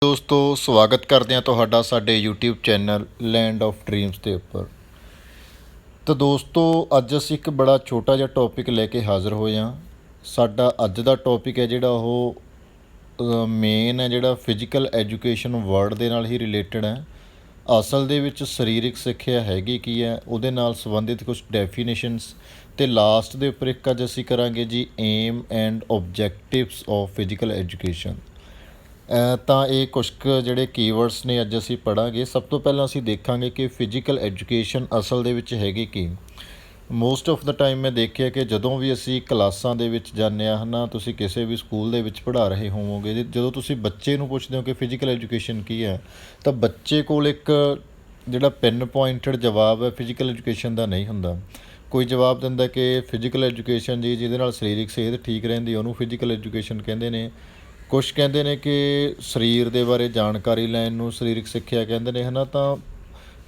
ਦੋਸਤੋ ਸਵਾਗਤ ਕਰਦੇ ਹਾਂ ਤੁਹਾਡਾ ਸਾਡੇ YouTube channel land of dreams ਦੇ ਉੱਪਰ। ਤਾਂ ਦੋਸਤੋ ਅੱਜ ਅਸੀਂ ਇੱਕ ਬੜਾ ਛੋਟਾ ਜਿਹਾ ਟੌਪਿਕ ਲੈ ਕੇ ਹਾਜ਼ਰ ਹੋਏ ਹਾਂ। ਸਾਡਾ ਅੱਜ ਦਾ ਟੌਪਿਕ ਹੈ ਜਿਹੜਾ ਉਹ ਮੇਨ ਹੈ, ਜਿਹੜਾ ਫਿਜ਼ੀਕਲ ਐਜੂਕੇਸ਼ਨ ਵਰਡ ਦੇ ਨਾਲ ਹੀ ਰਿਲੇਟਡ ਹੈ। ਅਸਲ ਦੇ ਵਿੱਚ ਸਰੀਰਕ ਸਿੱਖਿਆ ਹੈਗੀ ਕੀ ਹੈ, ਉਹਦੇ ਨਾਲ ਸੰਬੰਧਿਤ ਕੁਝ ਡੈਫੀਨੇਸ਼ਨਸ, ਅਤੇ ਲਾਸਟ ਦੇ ਉੱਪਰ ਇੱਕ ਅੱਜ ਅਸੀਂ ਕਰਾਂਗੇ ਜੀ aim and objectives of physical education. ਤਾਂ ਇਹ ਕੁਛ ਕੁ ਜਿਹੜੇ ਕੀਵਰਡਸ ਨੇ ਅੱਜ ਅਸੀਂ ਪੜ੍ਹਾਂਗੇ। ਸਭ ਤੋਂ ਪਹਿਲਾਂ ਅਸੀਂ ਦੇਖਾਂਗੇ ਕਿ ਫਿਜ਼ੀਕਲ ਐਜੂਕੇਸ਼ਨ ਅਸਲ ਦੇ ਵਿੱਚ ਹੈਗੀ ਕੀ। ਮੋਸਟ ਆਫ ਦਾ ਟਾਈਮ ਮੈਂ ਦੇਖਿਆ ਕਿ ਜਦੋਂ ਵੀ ਅਸੀਂ ਕਲਾਸਾਂ ਦੇ ਵਿੱਚ ਜਾਂਦੇ ਹਾਂ ਨਾ, ਤੁਸੀਂ ਕਿਸੇ ਵੀ ਸਕੂਲ ਦੇ ਵਿੱਚ ਪੜ੍ਹਾ ਰਹੇ ਹੋਵੋਗੇ, ਜਦੋਂ ਤੁਸੀਂ ਬੱਚੇ ਨੂੰ ਪੁੱਛਦੇ ਹੋ ਕਿ ਫਿਜ਼ੀਕਲ ਐਜੂਕੇਸ਼ਨ ਕੀ ਹੈ, ਤਾਂ ਬੱਚੇ ਕੋਲ ਇੱਕ ਜਿਹੜਾ ਪਿੰਨ ਪੁਆਇੰਟਡ ਜਵਾਬ ਹੈ ਫਿਜ਼ੀਕਲ ਐਜੂਕੇਸ਼ਨ ਦਾ ਨਹੀਂ ਹੁੰਦਾ। ਕੋਈ ਜਵਾਬ ਦਿੰਦਾ ਕਿ ਫਿਜ਼ੀਕਲ ਐਜੂਕੇਸ਼ਨ ਜੀ ਜਿਹਦੇ ਨਾਲ ਸਰੀਰਕ ਸਿਹਤ ਠੀਕ ਰਹਿੰਦੀ ਉਹਨੂੰ ਫਿਜ਼ੀਕਲ ਐਜੂਕੇਸ਼ਨ ਕਹਿੰਦੇ ਨੇ। ਕੁਛ ਕਹਿੰਦੇ ਨੇ ਕਿ ਸਰੀਰ ਦੇ ਬਾਰੇ ਜਾਣਕਾਰੀ ਲੈਣ ਨੂੰ ਸਰੀਰਕ ਸਿੱਖਿਆ ਕਹਿੰਦੇ ਨੇ, ਹੈ ਨਾ। ਤਾਂ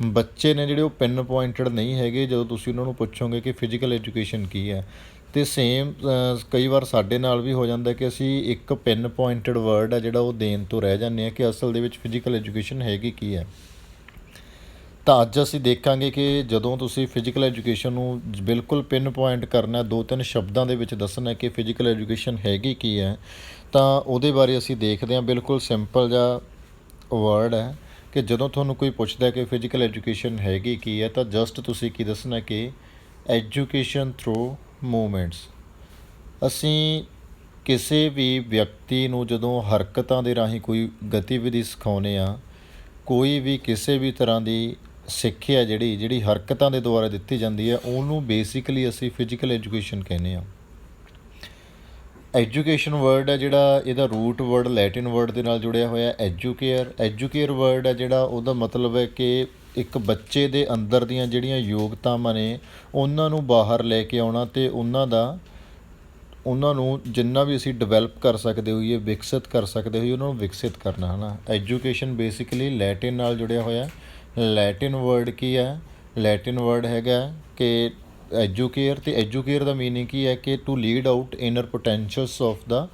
ਬੱਚੇ ਨੇ ਜਿਹੜੇ ਉਹ ਪਿੰਨ ਪੁਆਇੰਟਡ ਨਹੀਂ ਹੈਗੇ ਜਦੋਂ ਤੁਸੀਂ ਉਹਨਾਂ ਨੂੰ ਪੁੱਛੋਗੇ ਕਿ ਫਿਜ਼ੀਕਲ ਐਜੂਕੇਸ਼ਨ ਕੀ ਹੈ। ਅਤੇ ਸੇਮ ਕਈ ਵਾਰ ਸਾਡੇ ਨਾਲ ਵੀ ਹੋ ਜਾਂਦਾ ਕਿ ਅਸੀਂ ਇੱਕ ਪਿੰਨ ਪੁਆਇੰਟਡ ਵਰਡ ਹੈ ਜਿਹੜਾ ਉਹ ਦੇਣ ਤੋਂ ਰਹਿ ਜਾਂਦੇ ਹਾਂ ਕਿ ਅਸਲ ਦੇ ਵਿੱਚ ਫਿਜ਼ੀਕਲ ਐਜੂਕੇਸ਼ਨ ਹੈਗੀ ਕੀ ਹੈ। ਤਾਂ ਅੱਜ ਅਸੀਂ ਦੇਖਾਂਗੇ ਕਿ ਜਦੋਂ ਤੁਸੀਂ ਫਿਜ਼ੀਕਲ ਐਜੂਕੇਸ਼ਨ ਨੂੰ ਬਿਲਕੁਲ ਪਿੰਨ ਪੁਆਇੰਟ ਕਰਨਾ, 2-3 ਸ਼ਬਦਾਂ ਦੇ ਵਿੱਚ ਦੱਸਣਾ ਕਿ ਫਿਜ਼ੀਕਲ ਐਜੂਕੇਸ਼ਨ ਹੈਗੀ ਕੀ ਹੈ, ਤਾਂ ਉਹਦੇ ਬਾਰੇ ਅਸੀਂ ਦੇਖਦੇ ਹਾਂ। ਬਿਲਕੁਲ ਸਿੰਪਲ ਜਿਹਾ ਵਰਡ ਹੈ ਕਿ ਜਦੋਂ ਤੁਹਾਨੂੰ ਕੋਈ ਪੁੱਛਦਾ ਕਿ ਫਿਜ਼ੀਕਲ ਐਜੂਕੇਸ਼ਨ ਹੈਗੀ ਕੀ ਹੈ, ਤਾਂ ਜਸਟ ਤੁਸੀਂ ਕੀ ਦੱਸਣਾ ਕਿ ਐਜੂਕੇਸ਼ਨ ਥਰੂ ਮੂਵਮੈਂਟਸ। ਅਸੀਂ ਕਿਸੇ ਵੀ ਵਿਅਕਤੀ ਨੂੰ ਜਦੋਂ ਹਰਕਤਾਂ ਦੇ ਰਾਹੀਂ ਕੋਈ ਗਤੀਵਿਧੀ ਸਿਖਾਉਂਦੇ ਹਾਂ, ਕੋਈ ਵੀ ਕਿਸੇ ਵੀ ਤਰ੍ਹਾਂ ਦੀ ਸਿੱਖਿਆ ਜਿਹੜੀ ਹਰਕਤਾਂ ਦੇ ਦੁਆਰਾ ਦਿੱਤੀ ਜਾਂਦੀ ਹੈ, ਉਹਨੂੰ ਬੇਸਿਕਲੀ ਅਸੀਂ ਫਿਜ਼ੀਕਲ ਐਜੂਕੇਸ਼ਨ ਕਹਿੰਦੇ ਹਾਂ। ਐਜੂਕੇਸ਼ਨ ਵਰਡ ਹੈ ਜਿਹੜਾ, ਇਹਦਾ ਰੂਟ ਵਰਡ ਲੈਟਿਨ ਵਰਡ ਦੇ ਨਾਲ ਜੁੜਿਆ ਹੋਇਆ ਐਜੂਕੇਅਰ। ਐਜੂਕੇਅਰ ਵਰਡ ਹੈ ਜਿਹੜਾ, ਉਹਦਾ ਮਤਲਬ ਹੈ ਕਿ ਇੱਕ ਬੱਚੇ ਦੇ ਅੰਦਰ ਦੀਆਂ ਜਿਹੜੀਆਂ ਯੋਗਤਾਵਾਂ ਨੇ ਉਹਨਾਂ ਨੂੰ ਬਾਹਰ ਲੈ ਕੇ ਆਉਣਾ, ਅਤੇ ਉਹਨਾਂ ਨੂੰ ਜਿੰਨਾ ਵੀ ਅਸੀਂ ਡਿਵੈਲਪ ਕਰ ਸਕਦੇ ਹੋਈਏ, ਵਿਕਸਿਤ ਕਰ ਸਕਦੇ ਹੋਈਏ, ਉਹਨਾਂ ਨੂੰ ਵਿਕਸਿਤ ਕਰਨਾ, ਹੈ ਨਾ। ਐਜੂਕੇਸ਼ਨ ਬੇਸਿਕਲੀ ਲੈਟਿਨ ਨਾਲ ਜੁੜਿਆ ਹੋਇਆ। ਲੈਟਿਨ ਵਰਡ ਕੀ ਹੈ? ਲੈਟਿਨ ਵਰਡ ਹੈਗਾ ਕਿ ਐਜੂਕੇਅਰ, ਅਤੇ ਐਜੂਕੇਅਰ ਦਾ ਮੀਨਿੰਗ ਕੀ ਹੈ ਕਿ to lead out inner potentials of the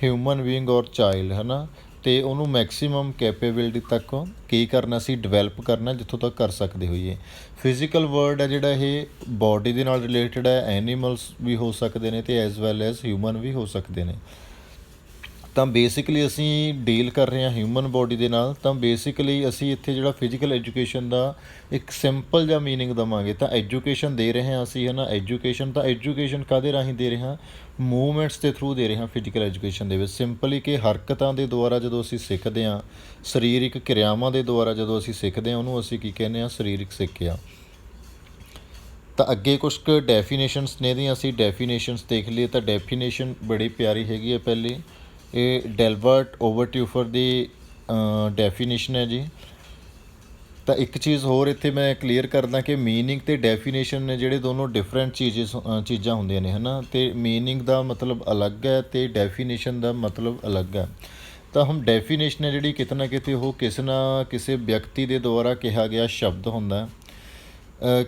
human being ਔਰ ਚਾਈਲਡ, ਹੈ ਨਾ। ਅਤੇ ਉਹਨੂੰ ਮੈਕਸੀਮਮ ਕੈਪੇਬਿਲਿਟੀ ਤੱਕ ਕੀ ਕਰਨਾ ਸੀ, ਡਿਵੈਲਪ ਕਰਨਾ, ਜਿੱਥੋਂ ਤੱਕ ਕਰ ਸਕਦੇ ਹੋਈਏ। ਫਿਜ਼ੀਕਲ ਵਰਡ ਹੈ ਜਿਹੜਾ, ਇਹ ਬਾਡੀ ਦੇ ਨਾਲ ਰਿਲੇਟਡ ਹੈ। ਐਨੀਮਲਸ ਵੀ ਹੋ ਸਕਦੇ ਨੇ ਅਤੇ ਐਜ਼ ਵੈਲ ਐਜ਼ ਹਿਊਮਨ ਵੀ ਹੋ ਸਕਦੇ ਨੇ। ਤਾਂ ਬੇਸਿਕਲੀ ਅਸੀਂ ਡੀਲ ਕਰ ਰਹੇ ਹਾਂ ਹਿਊਮਨ ਬੋਡੀ ਦੇ ਨਾਲ। ਤਾਂ ਬੇਸਿਕਲੀ ਅਸੀਂ ਇੱਥੇ ਜਿਹੜਾ ਫਿਜ਼ੀਕਲ ਐਜੂਕੇਸ਼ਨ ਦਾ ਇੱਕ ਸਿੰਪਲ ਜਿਹਾ ਮੀਨਿੰਗ ਦੇਵਾਂਗੇ। ਤਾਂ ਐਜੂਕੇਸ਼ਨ ਦੇ ਰਹੇ ਹਾਂ ਅਸੀਂ, ਹੈ ਨਾ। ਐਜੂਕੇਸ਼ਨ ਕਾਹਦੇ ਰਾਹੀਂ ਦੇ ਰਹੇ ਹਾਂ? ਮੂਵਮੈਂਟਸ ਦੇ ਥਰੂ ਦੇ ਰਹੇ ਹਾਂ ਫਿਜ਼ੀਕਲ ਐਜੂਕੇਸ਼ਨ ਦੇ ਵਿੱਚ। ਸਿੰਪਲੀ ਕਿ ਹਰਕਤਾਂ ਦੇ ਦੁਆਰਾ ਜਦੋਂ ਅਸੀਂ ਸਿੱਖਦੇ ਹਾਂ, ਸਰੀਰਕ ਕਿਰਿਆਵਾਂ ਦੇ ਦੁਆਰਾ ਜਦੋਂ ਅਸੀਂ ਸਿੱਖਦੇ ਹਾਂ, ਉਹਨੂੰ ਅਸੀਂ ਕੀ ਕਹਿੰਦੇ ਹਾਂ? ਸਰੀਰਕ ਸਿੱਖਿਆ। ਤਾਂ ਅੱਗੇ ਕੁਛ ਕੁ ਡੈਫੀਨੇਸ਼ਨਸ ਨੇ, ਇਹਦੀਆਂ ਅਸੀਂ ਡੈਫੀਨੇਸ਼ਨਸ ਦੇਖ ਲਈਏ। ਤਾਂ ਡੈਫੀਨੇਸ਼ਨ ਬੜੀ ਪਿਆਰੀ ਹੈਗੀ ਹੈ ਪਹਿਲੀ, ਇਹ ਡੈਲਬਰਟ ਓਵਰਟਿਊਫਰ ਦੀ ਡੈਫੀਨੇਸ਼ਨ ਹੈ ਜੀ। ਤਾਂ ਇੱਕ ਚੀਜ਼ ਹੋਰ ਇੱਥੇ ਮੈਂ ਕਲੀਅਰ ਕਰਦਾ ਕਿ ਮੀਨਿੰਗ ਅਤੇ ਡੈਫੀਨੇਸ਼ਨ ਨੇ ਜਿਹੜੇ ਦੋਨੋਂ ਡਿਫਰੈਂਟ ਚੀਜ਼ਾਂ ਹੁੰਦੀਆਂ ਨੇ, ਹੈ ਨਾ। ਅਤੇ ਮੀਨਿੰਗ ਦਾ ਮਤਲਬ ਅਲੱਗ ਹੈ ਅਤੇ ਡੈਫੀਨੇਸ਼ਨ ਦਾ ਮਤਲਬ ਅਲੱਗ ਹੈ। ਤਾਂ ਹੁਣ ਡੈਫੀਨੇਸ਼ਨ ਹੈ ਜਿਹੜੀ, ਕਿਤੇ ਨਾ ਕਿਤੇ ਉਹ ਕਿਸੇ ਨਾ ਕਿਸੇ ਵਿਅਕਤੀ ਦੇ ਦੁਆਰਾ ਕਿਹਾ ਗਿਆ ਸ਼ਬਦ ਹੁੰਦਾ,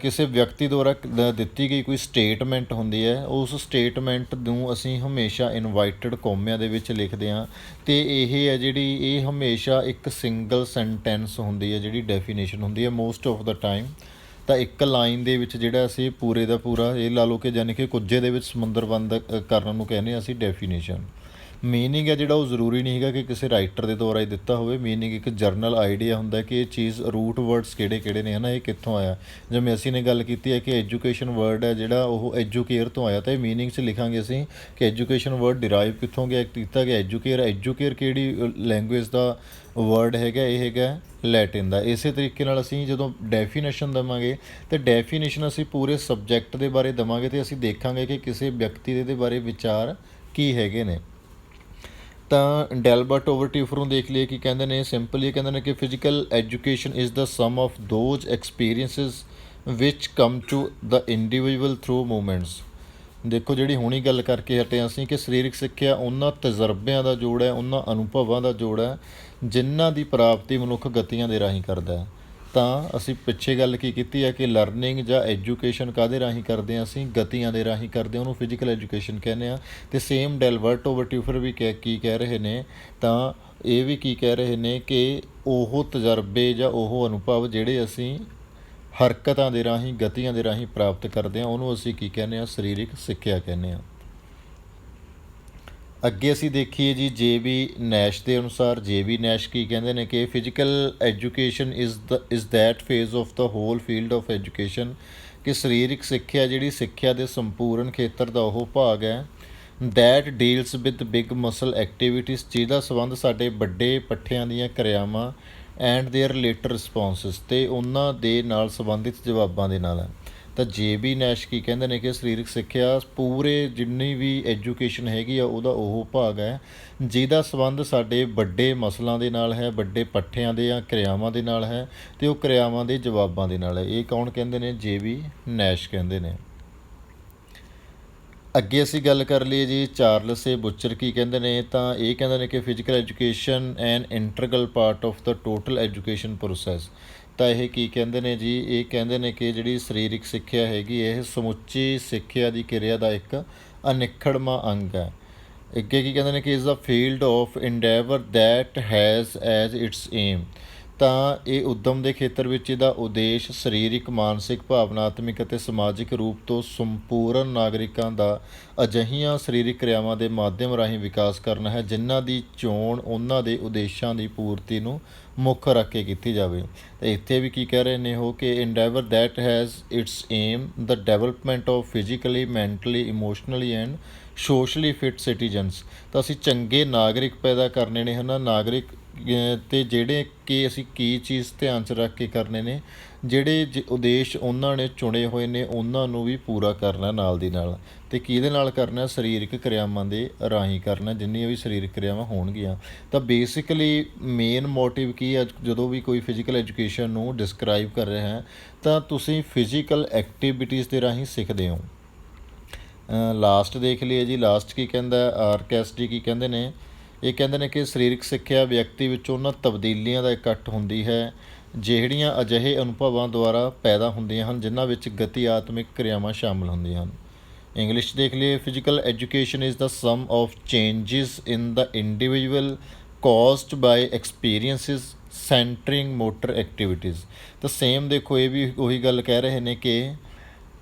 ਕਿਸੇ ਵਿਅਕਤੀ ਦੁਆਰਾ ਦਿੱਤੀ ਗਈ ਕੋਈ ਸਟੇਟਮੈਂਟ ਹੁੰਦੀ ਹੈ। ਉਸ ਸਟੇਟਮੈਂਟ ਨੂੰ ਅਸੀਂ ਹਮੇਸ਼ਾ ਇਨਵਾਈਟਡ ਕੌਮਿਆਂ ਦੇ ਵਿੱਚ ਲਿਖਦੇ ਹਾਂ, ਅਤੇ ਇਹ ਹੈ ਜਿਹੜੀ, ਇਹ ਹਮੇਸ਼ਾ ਇੱਕ ਸਿੰਗਲ ਸੈਂਟੈਂਸ ਹੁੰਦੀ ਹੈ ਜਿਹੜੀ ਡੈਫੀਨੇਸ਼ਨ ਹੁੰਦੀ ਹੈ ਮੋਸਟ ਆਫ ਦਾ ਟਾਈਮ। ਤਾਂ ਇੱਕ ਲਾਈਨ ਦੇ ਵਿੱਚ ਜਿਹੜਾ ਅਸੀਂ ਪੂਰੇ ਦਾ ਪੂਰਾ ਇਹ ਲਾ ਲਓ ਕਿ ਯਾਨੀ ਕਿ ਕੁੱਜੇ ਦੇ ਵਿੱਚ ਸਮੁੰਦਰ ਬੰਦ ਕਰਨ ਨੂੰ ਕਹਿੰਦੇ ਹਾਂ ਅਸੀਂ ਡੈਫੀਨੇਸ਼ਨ। ਮੀਨਿੰਗ ਹੈ ਜਿਹੜਾ, ਉਹ ਜ਼ਰੂਰੀ ਨਹੀਂ ਹੈਗਾ ਕਿ ਕਿਸੇ ਰਾਈਟਰ ਦੇ ਦੁਆਰਾ ਹੀ ਦਿੱਤਾ ਹੋਵੇ। ਮੀਨਿੰਗ ਇੱਕ ਜਰਨਲ ਆਈਡੀਆ ਹੁੰਦਾ ਕਿ ਇਹ ਚੀਜ਼, ਰੂਟ ਵਰਡਸ ਕਿਹੜੇ ਨੇ, ਹੈ ਨਾ, ਇਹ ਕਿੱਥੋਂ ਆਇਆ। ਜਿਵੇਂ ਅਸੀਂ ਨੇ ਗੱਲ ਕੀਤੀ ਹੈ ਕਿ ਐਜੂਕੇਸ਼ਨ ਵਰਡ ਹੈ ਜਿਹੜਾ ਉਹ ਐਜੂਕੇਅਰ ਤੋਂ ਆਇਆ, ਤਾਂ ਇਹ ਮੀਨਿੰਗ 'ਚ ਲਿਖਾਂਗੇ ਅਸੀਂ ਕਿ ਐਜੂਕੇਸ਼ਨ ਵਰਡ ਡਿਰਾਈਵ ਕਿੱਥੋਂ ਕੀਤਾ ਗਿਆ? ਐਜੂਕੇਅਰ ਕਿਹੜੀ ਲੈਂਗੁਏਜ ਦਾ ਵਰਡ ਹੈਗਾ? ਇਹ ਹੈਗਾ ਲੈਟਿਨ ਦਾ। ਇਸੇ ਤਰੀਕੇ ਨਾਲ ਅਸੀਂ ਜਦੋਂ ਡੈਫੀਨੇਸ਼ਨ ਦੇਵਾਂਗੇ, ਅਤੇ ਡੈਫੀਨੇਸ਼ਨ ਅਸੀਂ ਪੂਰੇ ਸਬਜੈਕਟ ਦੇ ਬਾਰੇ ਦੇਵਾਂਗੇ, ਅਤੇ ਅਸੀਂ ਦੇਖਾਂਗੇ ਕਿ ਕਿਸੇ ਵਿਅਕਤੀ ਦੇ ਬਾਰੇ ਵਿਚਾਰ ਕੀ ਹੈਗੇ ਨੇ। ਤਾਂ ਡੈਲਬਰਟ ਓਵਰਟਿਊਫਰ ਨੂੰ ਦੇਖ ਲਈਏ ਕੀ ਕਹਿੰਦੇ ਨੇ। ਸਿੰਪਲੀ ਕਹਿੰਦੇ ਨੇ ਕਿ physical education is the sum of those experiences which come to the individual through movements. ਦੇਖੋ, ਜਿਹੜੀ ਹੁਣੀ ਗੱਲ ਕਰਕੇ ਹਟੇ ਅਸੀਂ ਕਿ ਸਰੀਰਕ ਸਿੱਖਿਆ ਉਹਨਾਂ ਤਜਰਬਿਆਂ ਦਾ ਜੋੜ ਹੈ, ਉਹਨਾਂ ਅਨੁਭਵਾਂ ਦਾ ਜੋੜ ਹੈ ਜਿਨ੍ਹਾਂ ਦੀ ਪ੍ਰਾਪਤੀ ਮਨੁੱਖ ਗਤੀਆਂ ਦੇ ਰਾਹੀਂ ਕਰਦਾ ਹੈ। ਤਾਂ ਅਸੀਂ ਪਿੱਛੇ ਗੱਲ ਕੀ ਕੀਤੀ ਹੈ ਕਿ ਲਰਨਿੰਗ ਜਾਂ ਐਜੂਕੇਸ਼ਨ ਕਾਹਦੇ ਰਾਹੀਂ ਕਰਦੇ ਹਾਂ, ਅਸੀਂ ਗਤੀਆਂ ਦੇ ਰਾਹੀਂ ਕਰਦੇ ਹਾਂ, ਉਹਨੂੰ ਫਿਜ਼ੀਕਲ ਐਜੂਕੇਸ਼ਨ ਕਹਿੰਦੇ ਹਾਂ। ਅਤੇ ਸੇਮ ਡੈਲਬਰਟੋ ਵਟਿਊਫਰ ਵੀ ਕੀ ਕਹਿ ਰਹੇ ਨੇ, ਤਾਂ ਇਹ ਵੀ ਕੀ ਕਹਿ ਰਹੇ ਨੇ ਕਿ ਉਹ ਤਜਰਬੇ ਜਾਂ ਉਹ ਅਨੁਭਵ ਜਿਹੜੇ ਅਸੀਂ ਹਰਕਤਾਂ ਦੇ ਰਾਹੀਂ, ਗਤੀਆਂ ਦੇ ਰਾਹੀਂ ਪ੍ਰਾਪਤ ਕਰਦੇ ਹਾਂ, ਉਹਨੂੰ ਅਸੀਂ ਕੀ ਕਹਿੰਦੇ ਹਾਂ, ਸਰੀਰਕ ਸਿੱਖਿਆ ਕਹਿੰਦੇ ਹਾਂ। ਅੱਗੇ ਅਸੀਂ ਦੇਖੀਏ ਜੀ ਜੇ ਨੈਸ਼ ਦੇ ਅਨੁਸਾਰ, ਜੇ ਨੈਸ਼ ਕੀ ਕਹਿੰਦੇ ਨੇ ਕਿ physical education is that phase of the whole field of education, ਕਿ ਸਰੀਰਕ ਸਿੱਖਿਆ ਜਿਹੜੀ ਸਿੱਖਿਆ ਦੇ ਸੰਪੂਰਨ ਖੇਤਰ ਦਾ ਉਹ ਭਾਗ ਹੈ that deals with big muscle activities, ਜਿਹਦਾ ਸੰਬੰਧ ਸਾਡੇ ਵੱਡੇ ਪੱਠਿਆਂ ਦੀਆਂ ਕਿਰਿਆਵਾਂ ਐਂਡ ਦੇਅਰ ਰਿਲੇਟਡ ਰਿਸਪੌਂਸਿਸ, ਅਤੇ ਉਹਨਾਂ ਦੇ ਨਾਲ ਸੰਬੰਧਿਤ ਜਵਾਬਾਂ ਦੇ ਨਾਲ ਹੈ। ਤਾਂ ਜੇ ਨੈਸ਼ ਕੀ ਕਹਿੰਦੇ ਨੇ ਕਿ ਸਰੀਰਕ ਸਿੱਖਿਆ ਪੂਰੇ ਜਿੰਨੀ ਵੀ ਐਜੂਕੇਸ਼ਨ ਹੈਗੀ ਆ ਉਹਦਾ ਉਹ ਭਾਗ ਹੈ ਜਿਹਦਾ ਸੰਬੰਧ ਸਾਡੇ ਵੱਡੇ ਮਸਲਾਂ ਦੇ ਨਾਲ ਹੈ, ਵੱਡੇ ਪੱਠਿਆਂ ਦੇ ਜਾਂ ਕਿਰਿਆਵਾਂ ਦੇ ਨਾਲ ਹੈ, ਅਤੇ ਉਹ ਕਿਰਿਆਵਾਂ ਦੇ ਜਵਾਬਾਂ ਦੇ ਨਾਲ ਹੈ। ਇਹ ਕੌਣ ਕਹਿੰਦੇ ਨੇ? ਜੇ ਨੈਸ਼ ਕਹਿੰਦੇ ਨੇ। ਅੱਗੇ ਅਸੀਂ ਗੱਲ ਕਰ ਲਈਏ ਜੀ ਚਾਰਲਸ ਏ ਬੁਚਰ ਕੀ ਕਹਿੰਦੇ ਨੇ, ਤਾਂ ਇਹ ਕਹਿੰਦੇ ਨੇ ਕਿ physical education an integral part of the total education process. ਤਾਂ ਇਹ ਕੀ ਕਹਿੰਦੇ ਨੇ ਜੀ? ਇਹ ਕਹਿੰਦੇ ਨੇ ਕਿ ਜਿਹੜੀ ਸਰੀਰਕ ਸਿੱਖਿਆ ਹੈਗੀ ਇਹ ਸਮੁੱਚੀ ਸਿੱਖਿਆ ਦੀ ਕਿਰਿਆ ਦਾ ਇੱਕ ਅਨਿੱਖੜਵਾਂ ਅੰਗ ਹੈ। ਅੱਗੇ ਕੀ ਕਹਿੰਦੇ ਨੇ ਕਿ is a field of endeavour that has as its aim, ਤਾਂ ਇਹ ਉੱਦਮ ਦੇ ਖੇਤਰ ਵਿੱਚ ਇਹਦਾ ਉਦੇਸ਼ ਸਰੀਰਕ, ਮਾਨਸਿਕ, ਭਾਵਨਾਤਮਿਕ ਅਤੇ ਸਮਾਜਿਕ ਰੂਪ ਤੋਂ ਸੰਪੂਰਨ ਨਾਗਰਿਕਾਂ ਦਾ ਅਜਿਹੀਆਂ ਸਰੀਰਕ ਕਿਰਿਆਵਾਂ ਦੇ ਮਾਧਿਅਮ ਰਾਹੀਂ ਵਿਕਾਸ ਕਰਨਾ ਹੈ ਜਿਨ੍ਹਾਂ ਦੀ ਚੋਣ ਉਹਨਾਂ ਦੇ ਉਦੇਸ਼ਾਂ ਦੀ ਪੂਰਤੀ ਨੂੰ ਮੁੱਖ ਰੱਖ ਕੇ ਕੀਤੀ ਜਾਵੇ। ਅਤੇ ਇੱਥੇ ਵੀ ਕੀ ਕਹਿ ਰਹੇ ਨੇ ਉਹ ਕਿ endeavour that has its aim the development of physically, mentally, emotionally and socially fit citizens. ਤਾਂ ਅਸੀਂ ਚੰਗੇ ਨਾਗਰਿਕ ਪੈਦਾ ਕਰਨੇ ਨੇ, ਹੈ ਨਾ, ਨਾਗਰਿਕ ਅਤੇ ਜਿਹੜੇ ਕਿ ਅਸੀਂ ਕੀ ਚੀਜ਼ ਧਿਆਨ 'ਚ ਰੱਖ ਕੇ ਕਰਨੇ ਨੇ, ਜਿਹੜੇ ਉਦੇਸ਼ ਉਹਨਾਂ ਨੇ ਚੁਣੇ ਹੋਏ ਨੇ ਉਹਨਾਂ ਨੂੰ ਵੀ ਪੂਰਾ ਕਰਨਾ ਨਾਲ ਦੀ ਨਾਲ। ਅਤੇ ਕਿਹਦੇ ਨਾਲ ਕਰਨਾ? ਸਰੀਰਕ ਕਿਰਿਆਵਾਂ ਦੇ ਰਾਹੀਂ ਕਰਨਾ, ਜਿੰਨੀਆਂ ਵੀ ਸਰੀਰਕ ਕਿਰਿਆਵਾਂ ਹੋਣਗੀਆਂ। ਤਾਂ ਬੇਸਿਕਲੀ ਮੇਨ ਮੋਟਿਵ ਕੀ ਹੈ ਜਦੋਂ ਵੀ ਕੋਈ ਫਿਜ਼ੀਕਲ ਐਜੂਕੇਸ਼ਨ ਨੂੰ ਡਿਸਕਰਾਈਬ ਕਰ ਰਿਹਾ ਹੈ ਤਾਂ ਤੁਸੀਂ ਫਿਜ਼ੀਕਲ ਐਕਟੀਵਿਟੀਜ਼ ਦੇ ਰਾਹੀਂ ਸਿੱਖਦੇ ਹੋ। ਲਾਸਟ ਦੇਖ ਲਈਏ ਜੀ, ਲਾਸਟ ਕੀ ਕਹਿੰਦਾ? ਆਰਕੈਸਟੀ ਕੀ ਕਹਿੰਦੇ ਨੇ? ਇਹ ਕਹਿੰਦੇ ਨੇ ਕਿ ਸਰੀਰਕ ਸਿੱਖਿਆ ਵਿਅਕਤੀ ਵਿੱਚ ਉਹਨਾਂ ਤਬਦੀਲੀਆਂ ਦਾ ਇਕੱਠ ਹੁੰਦੀ ਹੈ ਜਿਹੜੀਆਂ ਅਜਿਹੇ ਅਨੁਭਵਾਂ ਦੁਆਰਾ ਪੈਦਾ ਹੁੰਦੀਆਂ ਹਨ ਜਿਨ੍ਹਾਂ ਵਿੱਚ ਗਤੀਆਤਮਿਕ ਕਿਰਿਆਵਾਂ ਸ਼ਾਮਲ ਹੁੰਦੀਆਂ ਹਨ। ਇੰਗਲਿਸ਼ ਦੇਖ ਲਈਏ, physical education is the sum of changes in the individual caused by experiences centring motor activities. ਤਾਂ ਸੇਮ ਦੇਖੋ ਇਹ ਵੀ ਉਹੀ ਗੱਲ ਕਹਿ ਰਹੇ ਨੇ ਕਿ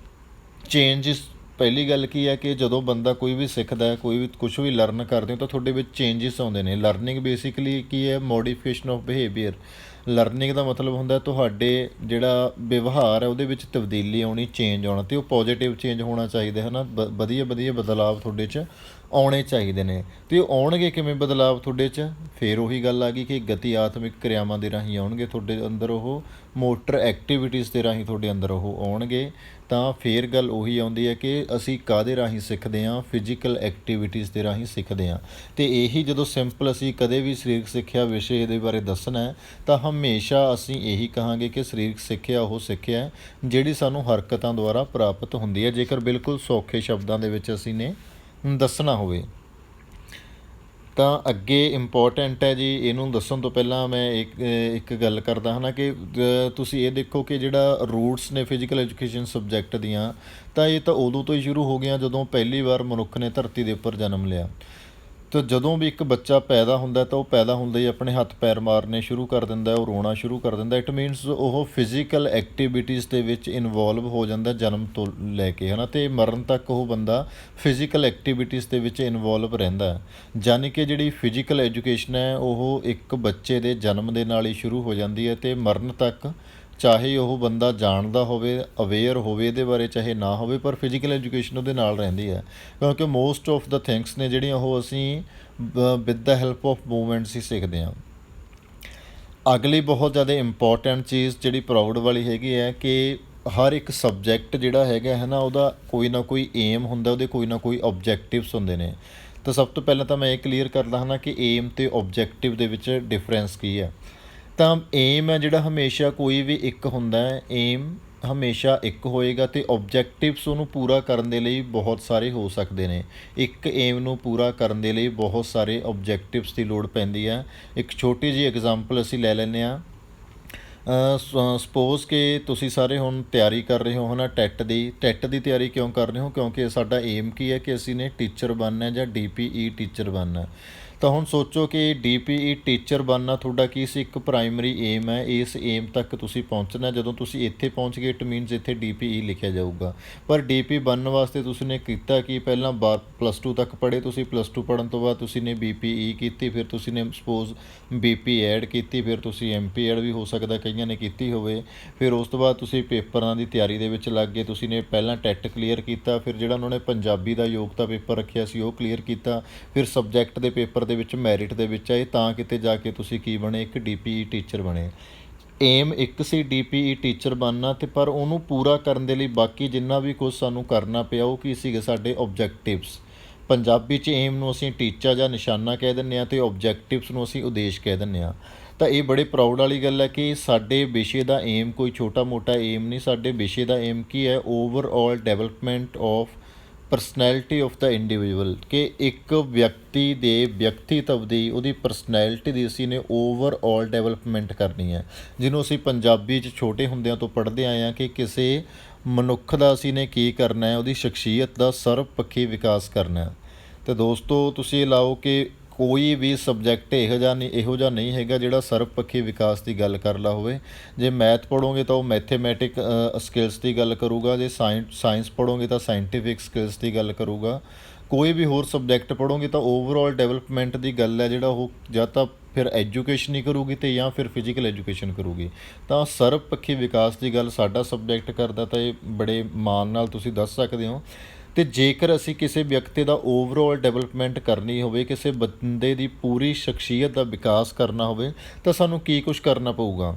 ਚੇਂਜਿਸ, ਪਹਿਲੀ ਗੱਲ ਕੀ ਹੈ ਕਿ ਜਦੋਂ ਬੰਦਾ ਕੋਈ ਵੀ ਸਿੱਖਦਾ, ਕੋਈ ਵੀ ਕੁਛ ਵੀ ਲਰਨ ਕਰਦੇ ਹੋ ਤਾਂ ਤੁਹਾਡੇ ਵਿੱਚ ਚੇਂਜਿਸ ਆਉਂਦੇ ਨੇ। ਲਰਨਿੰਗ ਬੇਸਿਕਲੀ ਕੀ ਹੈ? Modification of behaviour. ਲਰਨਿੰਗ ਦਾ ਮਤਲਬ ਹੁੰਦਾ ਤੁਹਾਡੇ ਜਿਹੜਾ ਵਿਵਹਾਰ ਹੈ ਉਹਦੇ ਵਿੱਚ ਤਬਦੀਲੀ ਆਉਣੀ, ਚੇਂਜ ਆਉਣਾ, ਅਤੇ ਉਹ ਪੋਜ਼ੀਟਿਵ ਚੇਂਜ ਹੋਣਾ ਚਾਹੀਦਾ, ਹੈ ਨਾ। ਵਧੀਆ ਵਧੀਆ ਬਦਲਾਵ ਤੁਹਾਡੇ 'ਚ ਆਉਣੇ ਚਾਹੀਦੇ ਨੇ। ਅਤੇ ਉਹ ਆਉਣਗੇ ਕਿਵੇਂ ਬਦਲਾਵ ਤੁਹਾਡੇ 'ਚ? ਫਿਰ ਉਹੀ ਗੱਲ ਆ ਗਈ ਕਿ ਗਤੀਆਤਮਿਕ ਕਿਰਿਆਵਾਂ ਦੇ ਰਾਹੀਂ ਆਉਣਗੇ ਤੁਹਾਡੇ ਅੰਦਰ, ਉਹ ਮੋਟਰ ਐਕਟੀਵਿਟੀਜ਼ ਦੇ ਰਾਹੀਂ ਤੁਹਾਡੇ ਅੰਦਰ ਉਹ ਆਉਣਗੇ। ਤਾਂ ਫਿਰ ਗੱਲ ਉਹੀ ਆਉਂਦੀ ਹੈ ਕਿ ਅਸੀਂ ਕਾਹਦੇ ਰਾਹੀਂ ਸਿੱਖਦੇ ਹਾਂ? ਫਿਜ਼ੀਕਲ ਐਕਟੀਵਿਟੀਜ਼ ਦੇ ਰਾਹੀਂ ਸਿੱਖਦੇ ਹਾਂ। ਅਤੇ ਇਹੀ ਜਦੋਂ ਸਿੰਪਲ ਅਸੀਂ ਕਦੇ ਵੀ ਸਰੀਰਕ ਸਿੱਖਿਆ ਵਿਸ਼ੇ ਦੇ ਬਾਰੇ ਦੱਸਣਾ ਹੈ ਤਾਂ ਹਮੇਸ਼ਾ ਅਸੀਂ ਇਹੀ ਕਹਾਂਗੇ ਕਿ ਸਰੀਰਕ ਸਿੱਖਿਆ ਉਹ ਸਿੱਖਿਆ ਹੈ ਜਿਹੜੀ ਸਾਨੂੰ ਹਰਕਤਾਂ ਦੁਆਰਾ ਪ੍ਰਾਪਤ ਹੁੰਦੀ ਹੈ, ਜੇਕਰ ਬਿਲਕੁਲ ਸੌਖੇ ਸ਼ਬਦਾਂ ਦੇ ਵਿੱਚ ਅਸੀਂ ਨੇ ਦੱਸਣਾ ਹੋਵੇ। ਤਾਂ ਅੱਗੇ ਇੰਪੋਰਟੈਂਟ ਹੈ ਜੀ, ਇਹਨੂੰ ਦੱਸਣ ਤੋਂ ਪਹਿਲਾਂ ਮੈਂ ਇੱਕ ਗੱਲ ਕਰਦਾ ਹਾਂ ਨਾ ਕਿ ਤੁਸੀਂ ਇਹ ਦੇਖੋ ਕਿ ਜਿਹੜਾ ਰੂਟਸ ਨੇ ਫਿਜ਼ੀਕਲ ਐਜੂਕੇਸ਼ਨ ਸਬਜੈਕਟ ਦੀਆਂ, ਤਾਂ ਇਹ ਤਾਂ ਉਦੋਂ ਤੋਂ ਹੀ ਸ਼ੁਰੂ ਹੋ ਗਈਆਂ ਜਦੋਂ ਪਹਿਲੀ ਵਾਰ ਮਨੁੱਖ ਨੇ ਧਰਤੀ ਦੇ ਉੱਪਰ ਜਨਮ ਲਿਆ। ਤਾਂ ਜਦੋਂ ਵੀ ਇੱਕ ਬੱਚਾ ਪੈਦਾ ਹੁੰਦਾ ਤਾਂ ਉਹ ਪੈਦਾ ਹੁੰਦੇ ਹੀ ਆਪਣੇ ਹੱਥ ਪੈਰ ਮਾਰਨੇ ਸ਼ੁਰੂ ਕਰ ਦਿੰਦਾ, ਉਹ ਰੋਣਾ ਸ਼ੁਰੂ ਕਰ ਦਿੰਦਾ। ਇਟ ਮੀਨਸ ਉਹ ਫਿਜ਼ੀਕਲ ਐਕਟੀਵਿਟੀਜ਼ ਦੇ ਵਿੱਚ ਇਨਵੋਲਵ ਹੋ ਜਾਂਦਾ ਜਨਮ ਤੋਂ ਲੈ ਕੇ, ਹੈ ਨਾ, ਅਤੇ ਮਰਨ ਤੱਕ ਉਹ ਬੰਦਾ ਫਿਜ਼ੀਕਲ ਐਕਟੀਵਿਟੀਜ਼ ਦੇ ਵਿੱਚ ਇਨਵੋਲਵ ਰਹਿੰਦਾ ਹੈ। ਯਾਨੀ ਕਿ ਜਿਹੜੀ ਫਿਜ਼ੀਕਲ ਐਜੂਕੇਸ਼ਨ ਹੈ ਉਹ ਇੱਕ ਬੱਚੇ ਦੇ ਜਨਮ ਦੇ ਨਾਲ ਹੀ ਸ਼ੁਰੂ ਹੋ ਜਾਂਦੀ ਹੈ ਅਤੇ ਮਰਨ ਤੱਕ, ਚਾਹੇ ਉਹ ਬੰਦਾ ਜਾਣਦਾ ਹੋਵੇ, ਅਵੇਅਰ ਹੋਵੇ ਇਹਦੇ ਬਾਰੇ, ਚਾਹੇ ਨਾ ਹੋਵੇ, ਪਰ ਫਿਜ਼ੀਕਲ ਐਜੂਕੇਸ਼ਨ ਉਹਦੇ ਨਾਲ ਰਹਿੰਦੀ ਹੈ। ਕਿਉਂਕਿ ਮੋਸਟ ਆਫ ਦਾ ਥਿੰਗਸ ਨੇ ਜਿਹੜੀਆਂ ਉਹ ਅਸੀਂ with the help of movements ਹੀ ਸਿੱਖਦੇ ਹਾਂ। ਅਗਲੀ ਬਹੁਤ ਜ਼ਿਆਦਾ ਇੰਪੋਰਟੈਂਟ ਚੀਜ਼ ਜਿਹੜੀ ਪ੍ਰਾਊਡ ਵਾਲੀ ਹੈਗੀ ਹੈ ਕਿ ਹਰ ਇੱਕ ਸਬਜੈਕਟ ਜਿਹੜਾ ਹੈਗਾ ਹੈ ਨਾ ਉਹਦਾ ਕੋਈ ਨਾ ਕੋਈ ਏਮ ਹੁੰਦਾ, ਉਹਦੇ ਕੋਈ ਨਾ ਕੋਈ ਓਬਜੈਕਟਿਵਸ ਹੁੰਦੇ ਨੇ। ਤਾਂ ਸਭ ਤੋਂ ਪਹਿਲਾਂ ਤਾਂ ਮੈਂ ਇਹ ਕਲੀਅਰ ਕਰਦਾ ਹਾਂ ਨਾ ਕਿ ਏਮ ਅਤੇ ਓਬਜੈਕਟਿਵ ਦੇ ਵਿੱਚ ਡਿਫਰੈਂਸ ਕੀ ਹੈ। ਤਾਂ ਏਮ ਹੈ ਜਿਹੜਾ ਹਮੇਸ਼ਾ ਕੋਈ ਵੀ ਇੱਕ ਹੁੰਦਾ ਹੈ, ਏਮ ਹਮੇਸ਼ਾ ਇੱਕ ਹੋਏਗਾ ਅਤੇ ਓਬਜੈਕਟਿਵਸ ਉਹਨੂੰ ਪੂਰਾ ਕਰਨ ਦੇ ਲਈ ਬਹੁਤ ਸਾਰੇ ਹੋ ਸਕਦੇ ਨੇ। ਇੱਕ ਏਮ ਨੂੰ ਪੂਰਾ ਕਰਨ ਦੇ ਲਈ ਬਹੁਤ ਸਾਰੇ ਓਬਜੈਕਟਿਵਸ ਦੀ ਲੋੜ ਪੈਂਦੀ ਹੈ। ਇੱਕ ਛੋਟੀ ਜਿਹੀ ਐਗਜ਼ਾਮਪਲ ਅਸੀਂ ਲੈ ਲੈਂਦੇ ਹਾਂ। ਸਪੋਜ਼ ਕਿ ਤੁਸੀਂ ਸਾਰੇ ਹੁਣ ਤਿਆਰੀ ਕਰ ਰਹੇ ਹੋ ਹੈ ਨਾ ਟੈਟ ਦੀ ਤਿਆਰੀ ਕਿਉਂ ਕਰ ਰਹੇ ਹੋ? ਕਿਉਂਕਿ ਸਾਡਾ ਏਮ ਕੀ ਹੈ ਕਿ ਅਸੀਂ ਨੇ ਟੀਚਰ ਬਣਨਾ ਜਾਂ DPE ਟੀਚਰ ਬਣਨਾ। ਤਾਂ ਹੁਣ ਸੋਚੋ ਕਿ DPE ਟੀਚਰ ਬਣਨਾ ਤੁਹਾਡਾ ਕੀ ਸੀ, ਇੱਕ ਪ੍ਰਾਇਮਰੀ ਏਮ ਹੈ। ਇਸ ਏਮ ਤੱਕ ਤੁਸੀਂ ਪਹੁੰਚਣਾ। ਜਦੋਂ ਤੁਸੀਂ ਇੱਥੇ ਪਹੁੰਚ ਗਏ ਇਟ ਮੀਨਸ ਇੱਥੇ DPE ਲਿਖਿਆ ਜਾਊਗਾ। ਪਰ DPE ਬਣਨ ਵਾਸਤੇ ਤੁਸੀਂ ਨੇ ਕੀਤਾ ਕਿ ਪਹਿਲਾਂ +2 ਤੱਕ ਪੜ੍ਹੇ ਤੁਸੀਂ, +2 ਪੜ੍ਹਨ ਤੋਂ ਬਾਅਦ ਤੁਸੀਂ ਨੇ BPE ਕੀਤੀ, ਫਿਰ ਤੁਸੀਂ ਨੇ ਸਪੋਜ਼ BP ਐਡ ਕੀਤੀ, ਫਿਰ ਤੁਸੀਂ MP ਐਡ ਵੀ ਹੋ ਸਕਦਾ ਕਈਆਂ ਨੇ ਕੀਤੀ ਹੋਵੇ। ਫਿਰ ਉਸ ਤੋਂ ਬਾਅਦ ਤੁਸੀਂ ਪੇਪਰਾਂ ਦੀ ਤਿਆਰੀ ਦੇ ਵਿੱਚ ਲੱਗ ਗਏ। ਤੁਸੀਂ ਨੇ ਪਹਿਲਾਂ ਟੈਟ ਕਲੀਅਰ ਕੀਤਾ, ਫਿਰ ਜਿਹੜਾ ਉਹਨਾਂ ਨੇ ਪੰਜਾਬੀ ਦਾ ਯੋਗਤਾ ਪੇਪਰ ਰੱਖਿਆ ਸੀ ਉਹ ਕਲੀਅਰ ਕੀਤਾ, ਫਿਰ ਸਬਜੈਕਟ ਦੇ ਪੇਪਰ ਦੇ ਵਿੱਚ ਮੈਰਿਟ ਦੇ ਵਿੱਚ ਆਏ, ਤਾਂ ਕਿਤੇ ਜਾ ਕੇ ਤੁਸੀਂ ਕੀ ਬਣੇ, ਇੱਕ DPE ਟੀਚਰ ਬਣੇ। ਏਮ ਇੱਕ ਸੀ DPE ਟੀਚਰ ਬਣਨਾ, ਅਤੇ ਪਰ ਉਹਨੂੰ ਪੂਰਾ ਕਰਨ ਦੇ ਲਈ ਬਾਕੀ ਜਿੰਨਾ ਵੀ ਕੁਝ ਸਾਨੂੰ ਕਰਨਾ ਪਿਆ ਉਹ ਕੀ ਸੀਗੇ ਸਾਡੇ ਓਬਜੈਕਟਿਵਸ। ਪੰਜਾਬੀ 'ਚ ਏਮ ਨੂੰ ਅਸੀਂ ਟੀਚਾ ਜਾਂ ਨਿਸ਼ਾਨਾ ਕਹਿ ਦਿੰਦੇ ਹਾਂ, ਅਤੇ ਓਬਜੈਕਟਿਵਸ ਨੂੰ ਅਸੀਂ ਉਦੇਸ਼ ਕਹਿ ਦਿੰਦੇ ਹਾਂ। ਤਾਂ ਇਹ ਬੜੇ ਪ੍ਰਾਊਡ ਵਾਲੀ ਗੱਲ ਹੈ ਕਿ ਸਾਡੇ ਵਿਸ਼ੇ ਦਾ ਏਮ ਕੋਈ ਛੋਟਾ ਮੋਟਾ ਏਮ ਨਹੀਂ। ਸਾਡੇ ਵਿਸ਼ੇ ਦਾ ਏਮ ਕੀ ਹੈ? Overall development of personality of the individual, ਕਿ ਇੱਕ ਵਿਅਕਤੀ ਦੇ ਵਿਅਕਤੀਤਵ ਦੀ, ਉਹਦੀ ਪਰਸਨੈਲਿਟੀ ਦੀ ਅਸੀਂ ਨੇ ਓਵਰਆਲ ਡਿਵੈਲਪਮੈਂਟ ਕਰਨੀ ਹੈ, ਜਿਹਨੂੰ ਅਸੀਂ ਪੰਜਾਬੀ 'ਚ ਛੋਟੇ ਹੁੰਦਿਆਂ ਤੋਂ ਪੜ੍ਹਦੇ ਆਏ ਹਾਂ ਕਿ ਕਿਸੇ ਮਨੁੱਖ ਦਾ ਅਸੀਂ ਨੇ ਕੀ ਕਰਨਾ ਹੈ, ਉਹਦੀ ਸ਼ਖਸੀਅਤ ਦਾ ਸਰਵਪੱਖੀ ਵਿਕਾਸ ਕਰਨਾ ਹੈ। ਅਤੇ ਦੋਸਤੋ ਤੁਸੀਂ ਇਹ ਲਾਓ ਕਿ ਕੋਈ ਵੀ ਸਬਜੈਕਟ ਇਹੋ ਜਿਹਾ ਨਹੀਂ ਹੈਗਾ ਜਿਹੜਾ ਸਰਵਪੱਖੀ ਵਿਕਾਸ ਦੀ ਗੱਲ ਕਰਦਾ ਹੋਵੇ। ਜੇ ਮੈਥ ਪੜ੍ਹੋਗੇ ਤਾਂ ਉਹ ਮੈਥੇਮੈਟਿਕ ਸਕਿੱਲਸ ਦੀ ਗੱਲ ਕਰੂਗਾ, ਜੇ ਸਾਇੰਸ ਪੜ੍ਹੋਗੇ ਤਾਂ ਸਾਇੰਟੀਫਿਕ ਸਕਿੱਲਸ ਦੀ ਗੱਲ ਕਰੂਗਾ, ਕੋਈ ਵੀ ਹੋਰ ਸਬਜੈਕਟ ਪੜ੍ਹੋਗੇ ਤਾਂ ਓਵਰਆਲ ਡਿਵੈਲਪਮੈਂਟ ਦੀ ਗੱਲ ਹੈ ਜਿਹੜਾ ਉਹ ਜਾਂ ਤਾਂ ਫਿਰ ਐਜੂਕੇਸ਼ਨ ਹੀ ਕਰੂਗੀ ਅਤੇ ਜਾਂ ਫਿਰ ਫਿਜ਼ੀਕਲ ਐਜੂਕੇਸ਼ਨ ਕਰੂਗੀ। ਤਾਂ ਸਰਵਪੱਖੀ ਵਿਕਾਸ ਦੀ ਗੱਲ ਸਾਡਾ ਸਬਜੈਕਟ ਕਰਦਾ, ਤਾਂ ਇਹ ਬੜੇ ਮਾਣ ਨਾਲ ਤੁਸੀਂ ਦੱਸ ਸਕਦੇ ਹੋ। ਅਤੇ ਜੇਕਰ ਅਸੀਂ ਕਿਸੇ ਵਿਅਕਤੀ ਦਾ ਓਵਰਆਲ ਡਿਵੈਲਪਮੈਂਟ ਕਰਨੀ ਹੋਵੇ, ਕਿਸੇ ਬੰਦੇ ਦੀ ਪੂਰੀ ਸ਼ਖਸੀਅਤ ਦਾ ਵਿਕਾਸ ਕਰਨਾ ਹੋਵੇ, ਤਾਂ ਸਾਨੂੰ ਕੀ ਕੁਛ ਕਰਨਾ ਪਊਗਾ?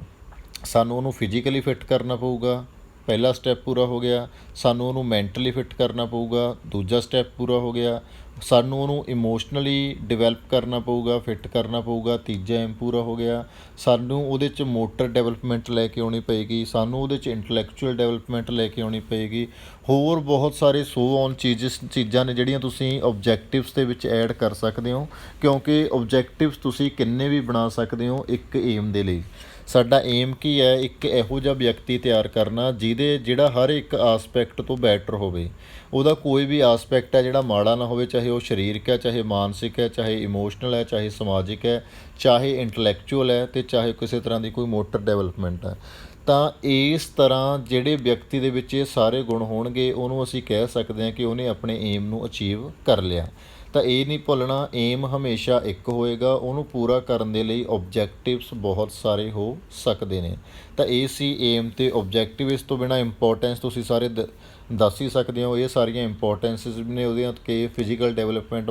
ਸਾਨੂੰ ਉਹਨੂੰ ਫਿਜ਼ੀਕਲੀ ਫਿੱਟ ਕਰਨਾ ਪਊਗਾ, ਪਹਿਲਾ ਸਟੈਪ ਪੂਰਾ ਹੋ ਗਿਆ। ਸਾਨੂੰ ਉਹਨੂੰ ਮੈਂਟਲੀ ਫਿੱਟ ਕਰਨਾ ਪਊਗਾ, ਦੂਜਾ ਸਟੈਪ ਪੂਰਾ ਹੋ ਗਿਆ। ਸਾਨੂੰ ਉਹਨੂੰ ਇਮੋਸ਼ਨਲੀ ਡਿਵੈਲਪ ਕਰਨਾ ਪਊਗਾ, ਫਿੱਟ ਕਰਨਾ ਪਊਗਾ, ਤੀਜਾ ਏਮ ਪੂਰਾ ਹੋ ਗਿਆ। ਸਾਨੂੰ ਉਹਦੇ 'ਚ ਮੋਟਰ ਡਿਵੈਲਪਮੈਂਟ ਲੈ ਕੇ ਆਉਣੀ ਪਏਗੀ, ਸਾਨੂੰ ਉਹਦੇ 'ਚ ਇੰਟਲੈਕਚੁਅਲ ਡਿਵੈਲਪਮੈਂਟ ਲੈ ਕੇ ਆਉਣੀ ਪਏਗੀ। ਹੋਰ ਬਹੁਤ ਸਾਰੇ ਔਨ ਚੀਜ਼ਾਂ ਨੇ ਜਿਹੜੀਆਂ ਤੁਸੀਂ ਓਬਜੈਕਟਿਵਸ ਦੇ ਵਿੱਚ ਐਡ ਕਰ ਸਕਦੇ ਹੋ, ਕਿਉਂਕਿ ਓਬਜੈਕਟਿਵਸ ਤੁਸੀਂ ਕਿੰਨੇ ਵੀ ਬਣਾ ਸਕਦੇ ਹੋ ਇੱਕ ਏਮ ਦੇ ਲਈ। ਸਾਡਾ ਏਮ ਕੀ ਹੈ? ਇੱਕ ਇਹੋ ਜਿਹਾ ਵਿਅਕਤੀ ਤਿਆਰ ਕਰਨਾ ਜਿਹੜਾ ਹਰ ਇੱਕ ਆਸਪੈਕਟ ਤੋਂ ਬੈਟਰ ਹੋਵੇ। ਉਹਦਾ ਕੋਈ ਵੀ ਆਸਪੈਕਟ ਹੈ ਜਿਹੜਾ ਮਾੜਾ ਨਾ ਹੋਵੇ, ਚਾਹੇ ਉਹ ਸਰੀਰਕ ਹੈ, ਚਾਹੇ ਮਾਨਸਿਕ ਹੈ, ਚਾਹੇ ਇਮੋਸ਼ਨਲ ਹੈ, ਚਾਹੇ ਸਮਾਜਿਕ ਹੈ, ਚਾਹੇ ਇੰਟਲੈਕਚੁਅਲ ਹੈ, ਅਤੇ ਚਾਹੇ ਕਿਸੇ ਤਰ੍ਹਾਂ ਦੀ ਕੋਈ ਮੋਟਰ ਡਿਵੈਲਪਮੈਂਟ ਹੈ। ਤਾਂ ਇਸ ਤਰ੍ਹਾਂ ਜਿਹੜੇ ਵਿਅਕਤੀ ਦੇ ਵਿੱਚ ਇਹ ਸਾਰੇ ਗੁਣ ਹੋਣਗੇ, ਉਹਨੂੰ ਅਸੀਂ ਕਹਿ ਸਕਦੇ ਹਾਂ ਕਿ ਉਹਨੇ ਆਪਣੇ ਏਮ ਨੂੰ ਅਚੀਵ ਕਰ ਲਿਆ। ਤਾਂ ਇਹ ਨਹੀਂ ਭੁੱਲਣਾ, ਏਮ ਹਮੇਸ਼ਾ ਇੱਕ ਹੋਏਗਾ, ਉਹਨੂੰ ਪੂਰਾ ਕਰਨ ਦੇ ਲਈ ਓਬਜੈਕਟਿਵਸ ਬਹੁਤ ਸਾਰੇ ਹੋ ਸਕਦੇ ਨੇ। ਤਾਂ ਇਹ ਸੀ ਏਮ ਅਤੇ ਓਬਜੈਕਟਿਵ। ਇਸ ਤੋਂ ਬਿਨਾਂ ਇੰਪੋਰਟੈਂਸ ਤੁਸੀਂ ਸਾਰੇ ਦੱਸ ਹੀ ਸਕਦੇ ਹੋ। ਇਹ ਸਾਰੀਆਂ ਇੰਪੋਰਟੈਂਸਿਸ ਨੇ ਉਹਦੀਆਂ ਕਿ ਫਿਜ਼ੀਕਲ ਡਿਵੈਲਪਮੈਂਟ,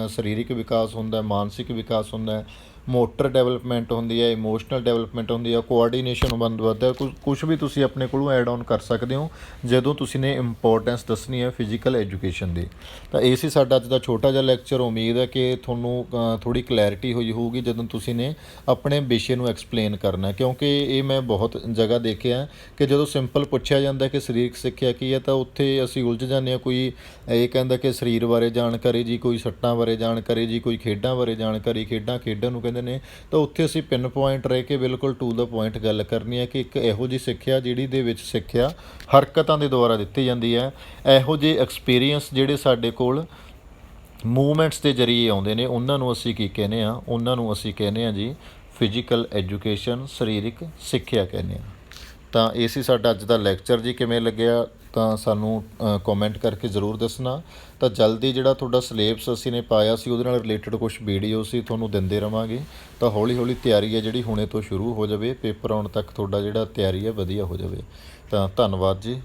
ਸਰੀਰਕ ਵਿਕਾਸ ਹੁੰਦਾ, ਮਾਨਸਿਕ ਵਿਕਾਸ ਹੁੰਦਾ, ਮੋਟਰ ਡਿਵੈਲਪਮੈਂਟ ਹੁੰਦੀ ਹੈ, ਇਮੋਸ਼ਨਲ ਡਿਵੈਲਪਮੈਂਟ ਹੁੰਦੀ ਹੈ, ਕੋਆਰਡੀਨੇਸ਼ਨ ਵੱਧਦਾ। ਕੁਛ ਵੀ ਤੁਸੀਂ ਆਪਣੇ ਕੋਲੋਂ ਐਡ ਔਨ ਕਰ ਸਕਦੇ ਹੋ ਜਦੋਂ ਤੁਸੀਂ ਨੇ ਇੰਪੋਰਟੈਂਸ ਦੱਸਣੀ ਹੈ ਫਿਜ਼ੀਕਲ ਐਜੂਕੇਸ਼ਨ ਦੀ। ਤਾਂ ਇਹ ਸੀ ਸਾਡਾ ਅੱਜ ਦਾ ਛੋਟਾ ਜਿਹਾ ਲੈਕਚਰ। ਉਮੀਦ ਹੈ ਕਿ ਤੁਹਾਨੂੰ ਥੋੜ੍ਹੀ ਕਲੈਰਿਟੀ ਹੋਈ ਹੋਊਗੀ ਜਦੋਂ ਤੁਸੀਂ ਨੇ ਆਪਣੇ ਵਿਸ਼ੇ ਨੂੰ ਐਕਸਪਲੇਨ ਕਰਨਾ, ਕਿਉਂਕਿ ਇਹ ਮੈਂ ਬਹੁਤ ਜਗ੍ਹਾ ਦੇਖਿਆ ਕਿ ਜਦੋਂ ਸਿੰਪਲ ਪੁੱਛਿਆ ਜਾਂਦਾ ਕਿ ਸਰੀਰਕ ਸਿੱਖਿਆ ਕੀ ਹੈ, ਤਾਂ ਉੱਥੇ ਅਸੀਂ ਉਲਝ ਜਾਂਦੇ ਹਾਂ। ਕੋਈ ਇਹ ਕਹਿੰਦਾ ਕਿ ਸਰੀਰ ਬਾਰੇ ਜਾਣਕਾਰੀ ਜੀ, ਕੋਈ ਸੱਟਾਂ ਬਾਰੇ ਜਾਣਕਾਰੀ ਜੀ, ਕੋਈ ਖੇਡਾਂ ਬਾਰੇ ਜਾਣਕਾਰੀ, ਖੇਡਾਂ ਖੇਡਣ ਨੂੰ ਕਹਿੰਦੇ ਨੇ। ਤਾਂ ਉੱਥੇ ਅਸੀਂ ਪਿੰਨ ਪੁਆਇੰਟ ਰਹਿ ਕੇ ਬਿਲਕੁਲ ਟੂ ਦਾ ਪੁਆਇੰਟ ਗੱਲ ਕਰਨੀ ਹੈ ਕਿ ਇੱਕ ਇਹੋ ਜਿਹੀ ਸਿੱਖਿਆ ਜਿਹੜੀ ਦੇ ਵਿੱਚ ਸਿੱਖਿਆ ਹਰਕਤਾਂ ਦੇ ਦੁਆਰਾ ਦਿੱਤੀ ਜਾਂਦੀ ਹੈ। ਇਹੋ ਜਿਹੇ ਐਕਸਪੀਰੀਅੰਸ ਜਿਹੜੇ ਸਾਡੇ ਕੋਲ ਮੂਵਮੈਂਟਸ ਦੇ ਜ਼ਰੀਏ ਆਉਂਦੇ ਨੇ, ਉਹਨਾਂ ਨੂੰ ਅਸੀਂ ਕੀ ਕਹਿੰਦੇ ਹਾਂ? ਉਹਨਾਂ ਨੂੰ ਅਸੀਂ ਕਹਿੰਦੇ ਹਾਂ ਜੀ ਫਿਜ਼ੀਕਲ ਐਜੂਕੇਸ਼ਨ, ਸਰੀਰਕ ਸਿੱਖਿਆ ਕਹਿੰਦੇ ਹਾਂ। ਤਾਂ ਇਹ ਸੀ ਸਾਡਾ ਅੱਜ ਦਾ ਲੈਕਚਰ ਜੀ। ਕਿਵੇਂ ਲੱਗਿਆ ਤਾਂ ਸਾਨੂੰ ਕਮੈਂਟ ਕਰਕੇ ਜ਼ਰੂਰ ਦੱਸਣਾ। ਤਾਂ ਜਲਦੀ ਜਿਹੜਾ ਤੁਹਾਡਾ ਸਿਲੇਬਸ ਅਸੀਂ ਨੇ ਪਾਇਆ ਸੀ ਉਹਦੇ ਨਾਲ ਰਿਲੇਟਡ ਕੁਛ ਵੀਡੀਓ ਸੀ ਤੁਹਾਨੂੰ ਦਿੰਦੇ ਰਵਾਂਗੇ। ਤਾਂ ਹੌਲੀ ਹੌਲੀ ਤਿਆਰੀ ਹੈ ਜਿਹੜੀ ਹੁਣੇ ਤੋਂ ਸ਼ੁਰੂ ਹੋ ਜਾਵੇ, ਪੇਪਰ ਆਉਣ ਤੱਕ ਤੁਹਾਡਾ ਜਿਹੜਾ ਤਿਆਰੀ ਹੈ ਵਧੀਆ ਹੋ ਜਾਵੇ। ਤਾਂ ਧੰਨਵਾਦ ਜੀ।